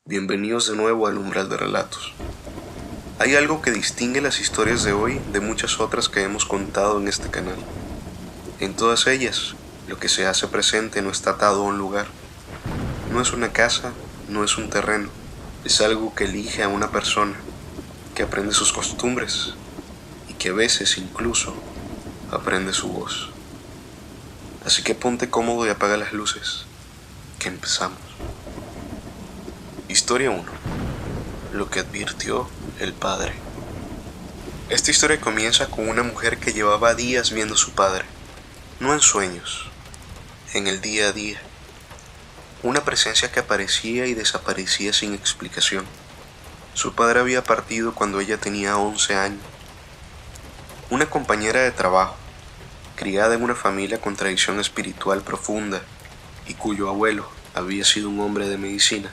Bienvenidos de nuevo al Umbral de Relatos. Hay algo que distingue las historias de hoy de muchas otras que hemos contado en este canal. En todas ellas, lo que se hace presente no está atado a un lugar. No es una casa, no es un terreno, es algo que elige a una persona, que aprende sus costumbres y que a veces incluso aprende su voz. Así que ponte cómodo y apaga las luces, que empezamos. Historia 1. Lo que advirtió el padre. Esta historia comienza con una mujer que llevaba días viendo a su padre, no en sueños, en el día a día. Una presencia que aparecía y desaparecía sin explicación. Su padre había partido cuando ella tenía 11 años. Una compañera de trabajo, criada en una familia con tradición espiritual profunda y cuyo abuelo había sido un hombre de medicina,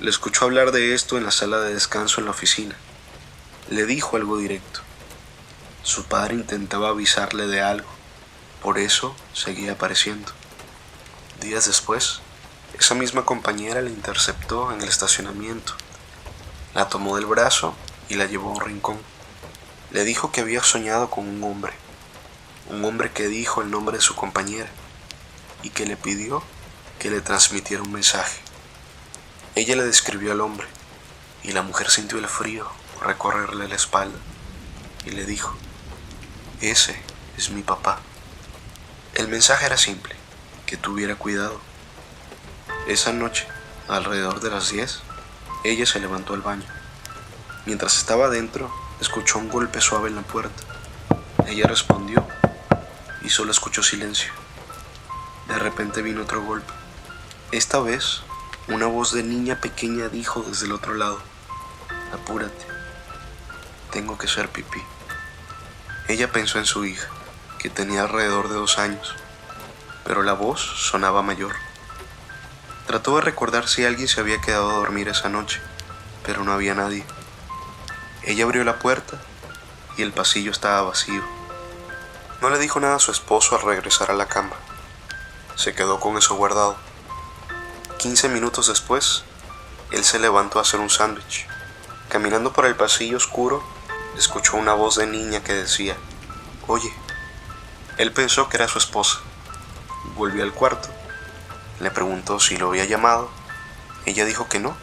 le escuchó hablar de esto en la sala de descanso en la oficina. Le dijo algo directo. Su padre intentaba avisarle de algo, por eso seguía apareciendo. Días después, esa misma compañera la interceptó en el estacionamiento. La tomó del brazo y la llevó a un rincón. Le dijo que había soñado con un hombre que dijo el nombre de su compañera y que le pidió que le transmitiera un mensaje. Ella le describió al hombre y la mujer sintió el frío recorrerle la espalda y le dijo: ese es mi papá. El mensaje era simple, que tuviera cuidado. Esa noche, alrededor de las 10, ella se levantó al baño. Mientras estaba adentro, escuchó un golpe suave en la puerta. Ella respondió y solo escuchó silencio. De repente vino otro golpe. Esta vez, una voz de niña pequeña dijo desde el otro lado: apúrate, tengo que hacer pipí. Ella pensó en su hija, que tenía alrededor de 2 años, pero la voz sonaba mayor. Trató de recordar si alguien se había quedado a dormir esa noche, pero no había nadie. Ella abrió la puerta y el pasillo estaba vacío. No le dijo nada a su esposo al regresar a la cama. Se quedó con eso guardado. 15 minutos después, él se levantó a hacer un sándwich. Caminando por el pasillo oscuro, escuchó una voz de niña que decía: oye. Él pensó que era su esposa. Volvió al cuarto. Le preguntó si lo había llamado. Ella dijo que no.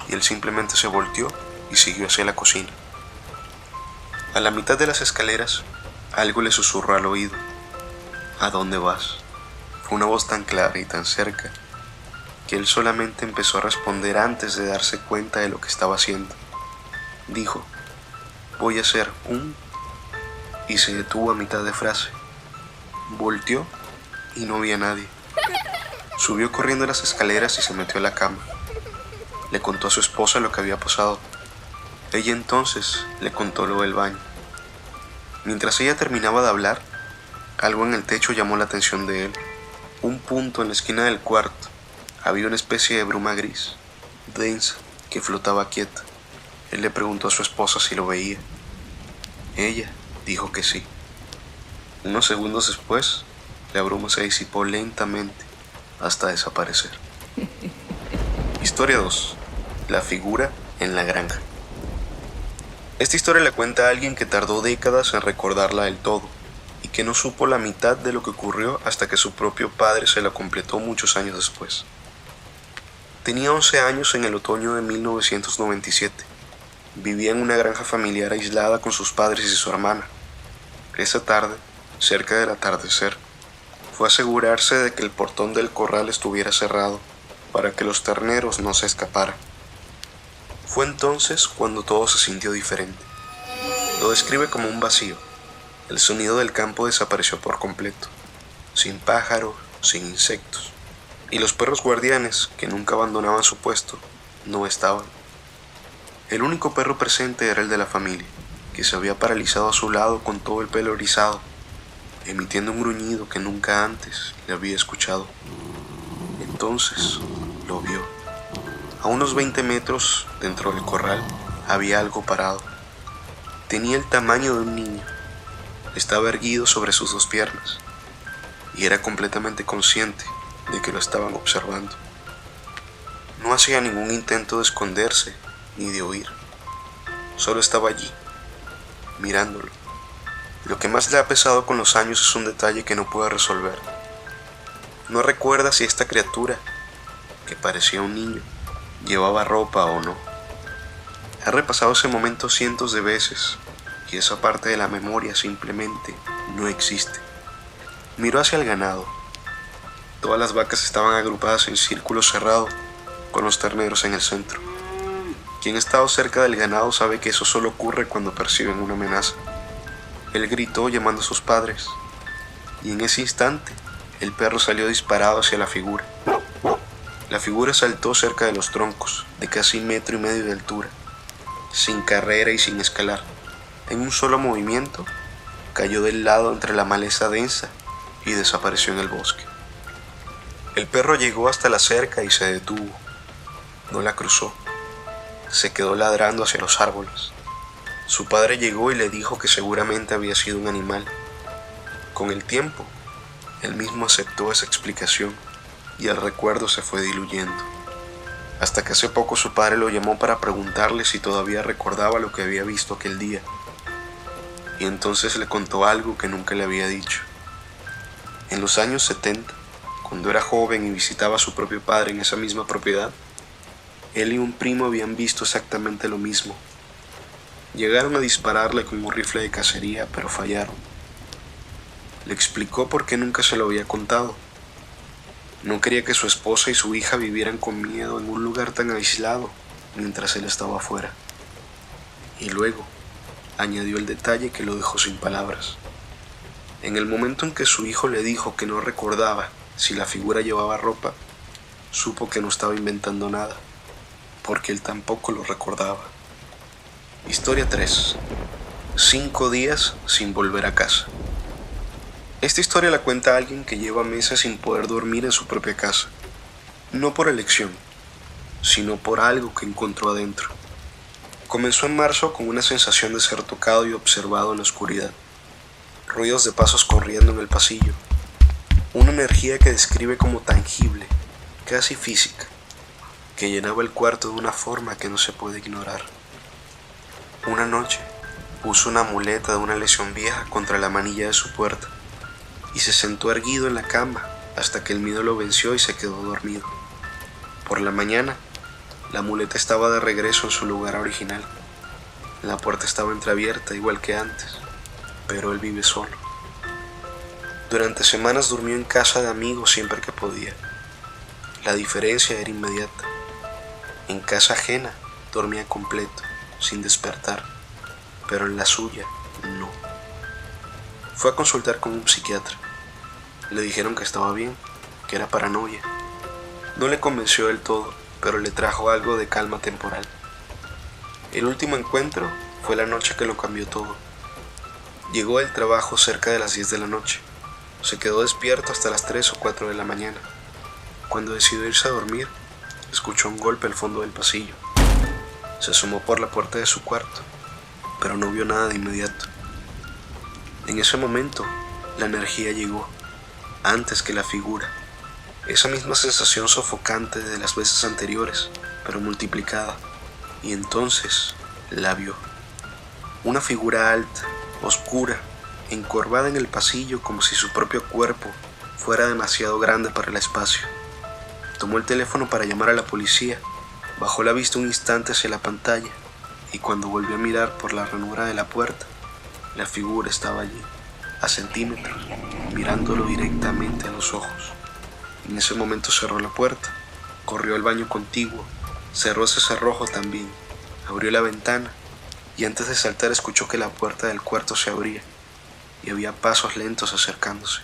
Y él simplemente se volteó y siguió hacia la cocina. A la mitad de las escaleras, algo le susurró al oído: ¿a dónde vas? Fue una voz tan clara y tan cerca que él solamente empezó a responder antes de darse cuenta de lo que estaba haciendo. Dijo: voy a hacer un... y se detuvo a mitad de frase. Volteó y no había nadie. Subió corriendo las escaleras y se metió a la cama. Le contó a su esposa lo que había pasado. Ella entonces le contó lo del baño. Mientras ella terminaba de hablar, algo en el techo llamó la atención de él. Un punto en la esquina del cuarto. Había una especie de bruma gris, densa, que flotaba quieta. Él le preguntó a su esposa si lo veía. Ella dijo que sí. Unos segundos después, la bruma se disipó lentamente hasta desaparecer. Historia 2. La figura en la granja. Esta historia la cuenta alguien que tardó décadas en recordarla del todo y que no supo la mitad de lo que ocurrió hasta que su propio padre se la completó muchos años después. Tenía 11 años en el otoño de 1997. Vivía en una granja familiar aislada con sus padres y su hermana. Esa tarde, cerca del atardecer, fue a asegurarse de que el portón del corral estuviera cerrado para que los terneros no se escaparan. Fue entonces cuando todo se sintió diferente. Lo describe como un vacío. El sonido del campo desapareció por completo, sin pájaros, sin insectos. Y los perros guardianes, que nunca abandonaban su puesto, no estaban. El único perro presente era el de la familia, que se había paralizado a su lado con todo el pelo erizado, emitiendo un gruñido que nunca antes le había escuchado. Entonces lo vio. A unos 20 metros dentro del corral había algo parado. Tenía el tamaño de un niño. Estaba erguido sobre sus 2 piernas y era completamente consciente de que lo estaban observando. No hacía ningún intento de esconderse ni de huir. Solo estaba allí, mirándolo. Lo que más le ha pesado con los años es un detalle que no puede resolver. No recuerda si esta criatura, que parecía un niño, llevaba ropa o no. Ha repasado ese momento cientos de veces y esa parte de la memoria simplemente no existe. Miró hacia el ganado. Todas las vacas estaban agrupadas en círculo cerrado, con los terneros en el centro. Quien ha estado cerca del ganado sabe que eso solo ocurre cuando perciben una amenaza. Él gritó llamando a sus padres, y en ese instante el perro salió disparado hacia la figura. La figura saltó cerca de los troncos, de casi 1,5 metros de altura, sin carrera y sin escalar. En un solo movimiento, cayó del lado entre la maleza densa y desapareció en el bosque. El perro llegó hasta la cerca y se detuvo. No la cruzó. Se quedó ladrando hacia los árboles. Su padre llegó y le dijo que seguramente había sido un animal. Con el tiempo, él mismo aceptó esa explicación y el recuerdo se fue diluyendo. Hasta que hace poco su padre lo llamó para preguntarle si todavía recordaba lo que había visto aquel día. Y entonces le contó algo que nunca le había dicho. En los años 70, cuando era joven y visitaba a su propio padre en esa misma propiedad, él y un primo habían visto exactamente lo mismo. Llegaron a dispararle con un rifle de cacería, pero fallaron. Le explicó por qué nunca se lo había contado. No quería que su esposa y su hija vivieran con miedo en un lugar tan aislado mientras él estaba afuera. Y luego añadió el detalle que lo dejó sin palabras. En el momento en que su hijo le dijo que no recordaba si la figura llevaba ropa, supo que no estaba inventando nada, porque él tampoco lo recordaba. Historia 3. 5 días sin volver a casa. Esta historia la cuenta alguien que lleva meses sin poder dormir en su propia casa, no por elección, sino por algo que encontró adentro. Comenzó en marzo con una sensación de ser tocado y observado en la oscuridad, ruidos de pasos corriendo en el pasillo, una energía que describe como tangible, casi física, que llenaba el cuarto de una forma que no se puede ignorar. Una noche puso una muleta de una lesión vieja contra la manilla de su puerta y se sentó erguido en la cama hasta que el miedo lo venció y se quedó dormido. Por la mañana, la muleta estaba de regreso en su lugar original. La puerta estaba entreabierta igual que antes, pero él vive solo. Durante semanas durmió en casa de amigos siempre que podía. La diferencia era inmediata. En casa ajena dormía completo, sin despertar, pero en la suya no. Fue a consultar con un psiquiatra. Le dijeron que estaba bien, que era paranoia. No le convenció del todo, pero le trajo algo de calma temporal. El último encuentro fue la noche que lo cambió todo. Llegó del trabajo cerca de las 10 de la noche. Se quedó despierto hasta las 3 o 4 de la mañana. Cuando decidió irse a dormir, escuchó un golpe al fondo del pasillo. Se asomó por la puerta de su cuarto, pero no vio nada de inmediato. En ese momento, la energía llegó, antes que la figura. Esa misma sensación sofocante de las veces anteriores, pero multiplicada. Y entonces la vio. Una figura alta, oscura, encorvada en el pasillo como si su propio cuerpo fuera demasiado grande para el espacio. Tomó el teléfono para llamar a la policía, bajó la vista un instante hacia la pantalla y cuando volvió a mirar por la ranura de la puerta, la figura estaba allí, a centímetros, mirándolo directamente a los ojos. En ese momento cerró la puerta, corrió al baño contiguo, cerró ese cerrojo también, abrió la ventana y antes de saltar escuchó que la puerta del cuarto se abría y había pasos lentos acercándose.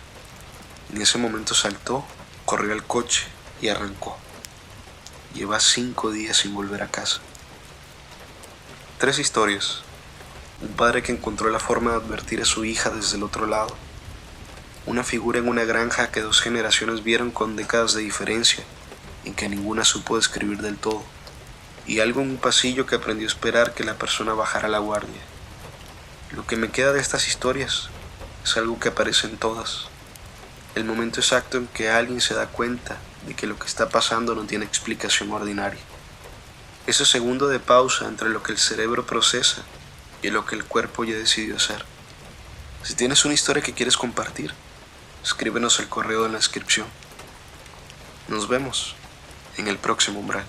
En ese momento saltó, corrió al coche y arrancó. Lleva 5 días sin volver a casa. 3 historias. Un padre que encontró la forma de advertir a su hija desde el otro lado. Una figura en una granja que 2 generaciones vieron con décadas de diferencia y que ninguna supo describir del todo. Y algo en un pasillo que aprendió a esperar que la persona bajara la guardia. Lo que me queda de estas historias es algo que aparece en todas. El momento exacto en que alguien se da cuenta de que lo que está pasando no tiene explicación ordinaria. Ese segundo de pausa entre lo que el cerebro procesa y lo que el cuerpo ya decidió hacer. Si tienes una historia que quieres compartir, escríbenos al correo en la descripción. Nos vemos en el próximo umbral.